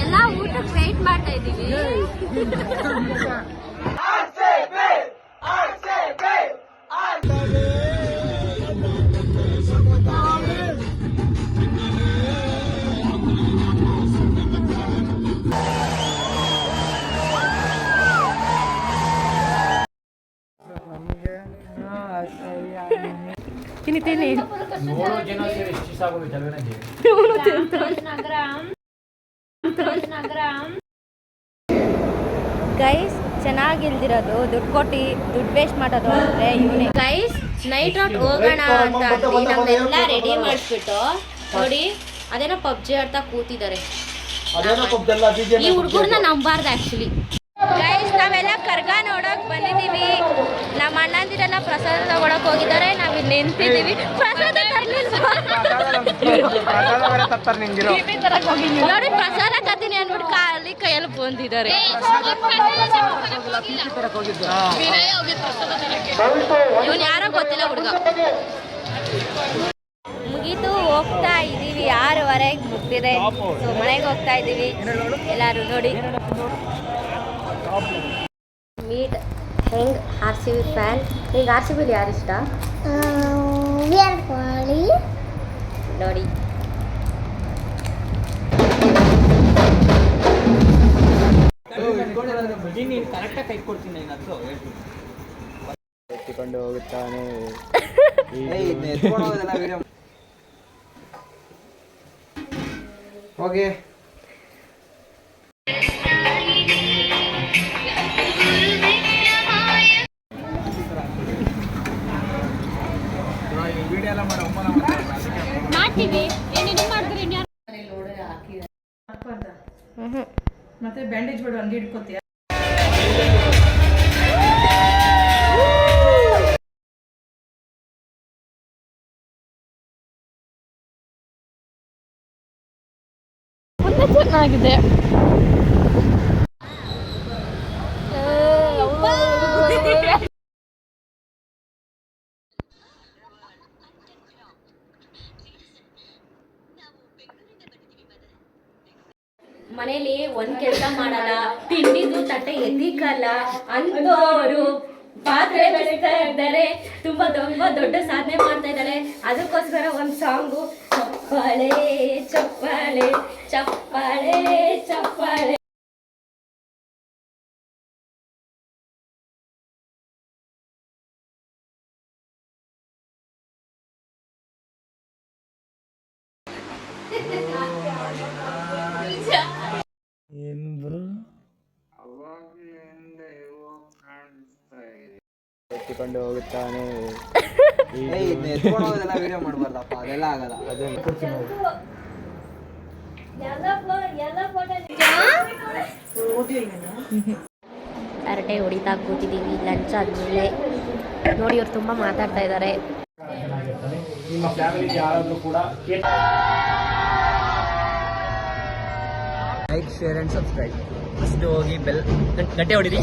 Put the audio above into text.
ಎಲ್ಲ ಊಟಕ್ಕೆ ವೇಟ್ ಮಾಡ್ತಾ ಇದ್ದೀವಿ. ತಿನ್ನಿ ಗೈಸ್, ಚೆನ್ನಾಗಿಲ್ದಿರೋದು ದುಡ್ಡು ಕೊಟ್ಟು ದುಡ್ಡು ವೇಸ್ಟ್ ಮಾಡೋದು ಅಂದ್ರೆ ಇವನೇ. ಗೈಸ್, ನೈಟ್ ಔಟ್ ಹೋಗೋಣ ಅಂತ ಅಂದ್ವಿ, ನಮ್ಮೆಲ್ಲ ರೆಡಿ ಮಾಡಿಸ್ಬಿಟ್ಟು ನೋಡಿ ಅದೇನೋ ಪಬ್ಜಿ ಆಡ್ತಾ ಕೂತಿದ್ದಾರೆ. ಈ ಹುಡುಗರನ್ನ ನಂಬಾರ್ದು ಆಕ್ಚುಲಿ. ಗೈಸ್, ನಾವೆಲ್ಲ ಕರ್ಗ ನೋಡಕ್ ಬಂದಿದೀವಿ. ನಮ್ಮ ಅಣ್ಣಂದಿರೆಲ್ಲ ಪ್ರಸಾದ ತಗೊಳಕ್ ಹೋಗಿದ್ದಾರೆ, ನಾವ್ ಇಲ್ಲಿ ನಿಂತಿದೀವಿ. ಪ್ರಸಾದ ನೋಡಿ, ಪ್ರಸಾದ ಕತ್ತೀನಿ ಅಂದ್ಬಿಟ್ಟು ಖಾಲಿ ಕೈಯಲ್ಲಿ ಬಂದಿದ್ದಾರೆ. ಇವನ್ ಯಾರೋ ಗೊತ್ತಿಲ್ಲ ಹುಡುಗ. ಮುಗೀತು, ಹೋಗ್ತಾ ಇದೀವಿ. 6:15 ಮುಗ್ದಿದೆ. ಸೊ ಮನೆಗೆ ಹೋಗ್ತಾ ಇದೀವಿ ಎಲ್ಲಾರು. ನೋಡಿ ಮೀಟ್ ಹೆಂಗ್ RCB ಫ್ಯಾನ್. ಈಗ RCB ಯಾರು ಇಷ್ಟ? ವಿರಾಟ್ ಕೊಹ್ಲಿ. ನೋಡಿ ಎತ್ತಿಕೊಂಡು ಹೋಗುತ್ತಾನೆ. ಓಕೆ, ಮತ್ತೆ ಬ್ಯಾಂಡೇಜ್ ಬಿಡು, ಹಂಗೆ ಇಟ್ಕೋತೀಯ. ಚೆನ್ನಾಗಿದೆ. ಮನೇಲಿ ಒಂದ್ ಕೆಲಸ ಮಾಡಲ್ಲ, ತಿಂಡಿದು ತಟ್ಟೆ ಎತ್ತಿಕಲ್ಲ ಅಂತವರು ಪಾತ್ರೆ ಬೆಳೀತಾ ಇದ್ದಾರೆ. ತುಂಬಾ ದೊಡ್ಡ ಸಾಧನೆ ಮಾಡ್ತಾ ಇದ್ದಾರೆ. ಅದಕ್ಕೋಸ್ಕರ ಒಂದ್ ಸಾಂಗು, ಚಪ್ಪಾಳೆ ಚಪ್ಪಾಳೆ ಚಪ್ಪಾಳೆ ಚಪ್ಪಾಳೆ. ಎತ್ತಿಕೊಂಡು ಹೋಗುತ್ತಾನೆ. ವಿಡಿಯೋ ಮಾಡಬಾರ್ದಪ್ಪ, ಅದೆಲ್ಲ ಆಗಲ್ಲ. ಅರಟೆ ಹೊಡಿತಾ ಕೂತಿದ್ದೀವಿ ಲಂಚ್ ಆದ್ಮೇಲೆ. ನೋಡಿ, ಇವ್ರು ತುಂಬಾ ಮಾತಾಡ್ತಾ ಇದ್ದಾರೆ. ನಿಮ್ಮ ಫ್ಯಾಮಿಲಿ ಯಾರಾದ್ರೂ ಕೂಡ like, share and subscribe. First ಹೋಗಿ ಬೆಲ್ ಗಂಟೆ ಹೊಡಿರಿ.